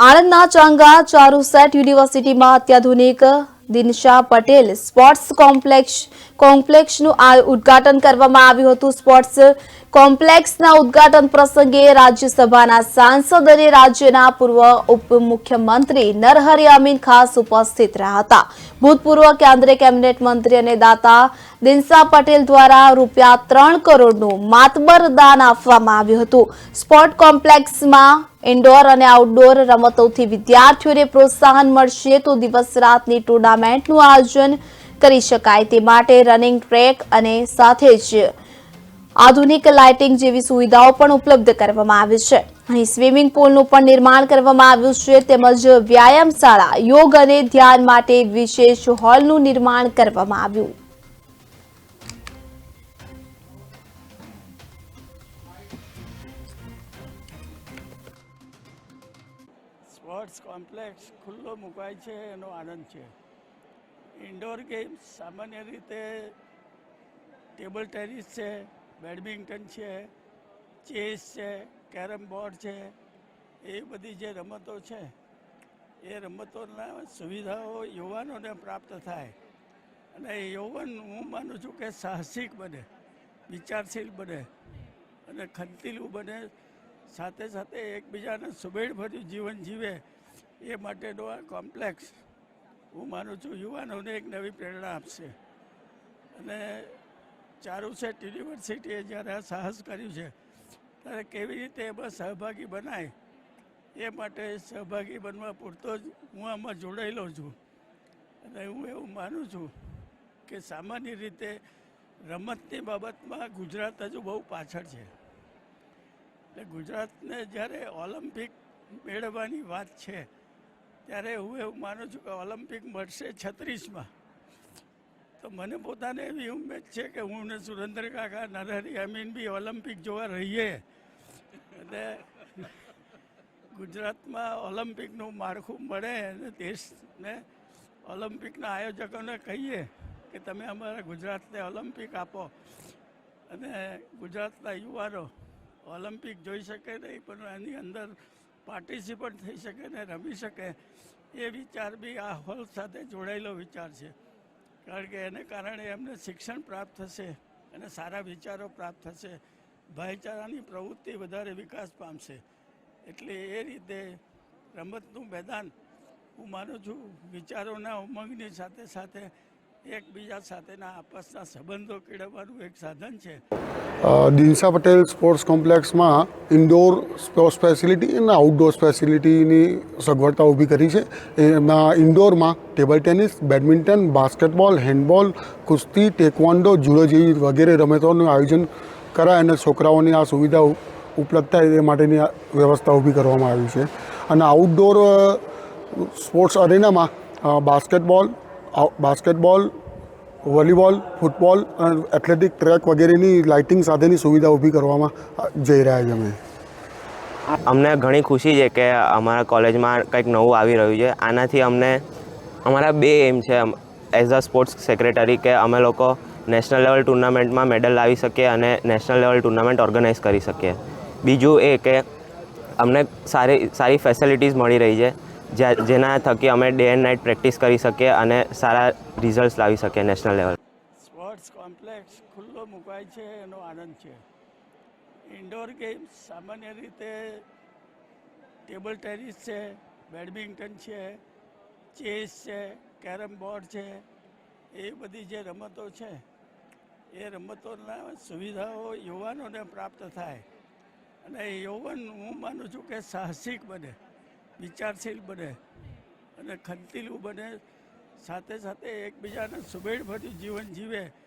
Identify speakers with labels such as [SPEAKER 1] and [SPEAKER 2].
[SPEAKER 1] આણંદના ચાંગા ચારુસેટ યુનિવર્સિટીમાં અત્યાધુનિક દિનશા પટેલ સ્પોર્ટ્સ કોમ્પ્લેક્સનું ઉદ્ઘાટન કરવામાં આવ્યું હતું। સ્પોર્ટ્સ કોમ્પ્લેક્સના ઉદ્ઘાટન પ્રસંગે રાજ્યસભાના સાંસદ અને રાજ્યના પૂર્વ ઉપમુખ્યમંત્રી નરહરી અમીન ખાસ ઉપસ્થિત રહ્યા હતા। ભૂતપૂર્વ કેન્દ્રીય કેબિનેટ મંત્રી અને દાતા દિનશા પટેલ દ્વારા ₹3 કરોડનું માતબર દાન આપવામાં આવ્યું હતું। સ્પોર્ટ કોમ્પ્લેક્સમાં ઇન્ડોર અને આઉટડોર રમતોથી વિદ્યાર્થીઓને પ્રોત્સાહન મળશે તો દિવસ રાતની ટુર્નામેન્ટનું આયોજન કરી શકાય તે માટે રનિંગ ટ્રેક અને સાથે જ આધુનિક લાઇટિંગ જેવી સુવિધાઓ પણ ઉપલબ્ધ કરવામાં આવી છે। અહીં સ્વિમિંગ પુલનું પણ નિર્માણ કરવામાં આવ્યું છે તેમજ વ્યાયામ શાળા, યોગ અને ધ્યાન માટે વિશેષ હોલનું નિર્માણ કરવામાં આવ્યું।
[SPEAKER 2] સ્પોર્ટ્સ કોમ્પ્લેક્સ ખુલ્લો મુકાય છે એનો આનંદ છે। ઇન્ડોર ગેમ્સ સામાન્ય રીતે ટેબલ ટેનિસ છે, બેડમિન્ટન છે, ચેસ છે, કેરમ બોર્ડ છે, એ બધી જે રમતો છે એ રમતોના સુવિધાઓ યુવાનોને પ્રાપ્ત થાય અને યૌવન હું માનું છું કે સાહસિક બને, વિચારશીલ બને અને ખંતીલું બને, સાથે સાથે એકબીજાને સુમેળભર્યું જીવન જીવે એ માટેનો આ કોમ્પ્લેક્સ હું માનું છું યુવાનોને એક નવી પ્રેરણા આપશે। અને ચારુસેટ યુનિવર્સિટીએ જ્યારે આ સાહસ કર્યું છે ત્યારે કેવી રીતે એમાં સહભાગી બનાય એ માટે સહભાગી બનવા પૂરતો જ હું આમાં જોડાયેલો છું। અને હું એવું માનું છું કે સામાન્ય રીતે રમતની બાબતમાં ગુજરાત હજુ બહુ પાછળ છે। એટલે ગુજરાતને જ્યારે ઓલિમ્પિક મેળવવાની વાત છે ત્યારે હું એવું માનું છું કે ઓલિમ્પિક મળશે 36માં। તો મને પોતાને એવી ઉમેદ છે કે હું ને સુરેન્દ્ર કાકા, નરહરી અમીન બી ઓલિમ્પિક જોવા રહીએ અને ગુજરાતમાં ઓલિમ્પિકનું માળખું મળે અને દેશને ઓલિમ્પિકના આયોજકોને કહીએ કે તમે અમારા ગુજરાતને ઓલિમ્પિક આપો અને ગુજરાતના યુવાનો ઓલિમ્પિક જોઈ શકે નહીં પણ એની અંદર પાર્ટિસિપેટ થઈ શકે ને રમી શકે એ વિચાર બી આ હોલ સાથે જોડાયેલો વિચાર છે। કારણ કે એને કારણે એમને શિક્ષણ પ્રાપ્ત થશે અને સારા વિચારો પ્રાપ્ત થશે, ભાઈચારાની પ્રવૃત્તિ વધારે વિકાસ પામશે। એટલે એ રીતે રમતનું મેદાન હું માનું છું વિચારોના ઉમંગની સાથે સાથે એકબીજા સાથેના આપસના સંબંધો કેળવવાનું એક સાધન છે।
[SPEAKER 3] દિનશા પટેલ સ્પોર્ટ્સ કોમ્પ્લેક્સમાં ઇન્ડોર સ્પોર્ટ્સ ફેસિલિટી અને આઉટડોર ફેસિલિટીની સગવડતા ઊભી કરી છે। એમાં ઇન્ડોરમાં table tennis, badminton, basketball, handball, કુસ્તી, ટેકવોન્ડો, જુડો જેવી વગેરે રમતોનું આયોજન કરાય અને છોકરાઓની આ સુવિધા ઉપલબ્ધ થાય એ માટેની વ્યવસ્થા ઊભી કરવામાં આવી છે। અને આઉટડોર સ્પોર્ટ્સ અરેનામાં બાસ્કેટબોલ, વોલીબોલ, ફૂટબોલ અને એથ્લેટિક ટ્રેક વગેરેની લાઇટિંગ સાથેની સુવિધા ઊભી કરવામાં જઈ રહ્યા છે।
[SPEAKER 4] અમને ઘણી ખુશી છે કે અમારા કોલેજમાં કંઈક નવું આવી રહ્યું છે। આનાથી અમને અમારા 2 એમ છે એઝ અ સ્પોર્ટ્સ સેક્રેટરી કે અમે લોકો નેશનલ લેવલ ટુર્નામેન્ટમાં મેડલ લાવી શકીએ અને નેશનલ લેવલ ટુર્નામેન્ટ ઓર્ગેનાઇઝ કરી શકીએ। બીજું એ કે અમને સારી ફેસિલિટીઝ મળી રહી છે જેના થકી અમે ડે એન્ડ નાઇટ પ્રેક્ટિસ કરી શકીએ અને સારા રિઝલ્ટ્સ લાવી શકીએ નેશનલ લેવલ।
[SPEAKER 2] સ્પોર્ટ્સ કોમ્પ્લેક્સ ખુલ્લો મુકાય છે એનો આનંદ છે। ઇન્ડોર ગેમ્સ સામાન્ય રીતે ટેબલ ટેનિસ છે, બેડમિન્ટન છે, ચેસ છે, કેરમ બોર્ડ છે, એ બધી જે રમતો છે એ રમતોના સુવિધાઓ યુવાનોને પ્રાપ્ત થાય અને યૌવન હું માનું છું કે સાહસિક બને, વિચારશીલ બને અને ખંતીલું બને, સાથે સાથે એકબીજાને સુમેળભર્યું જીવન જીવે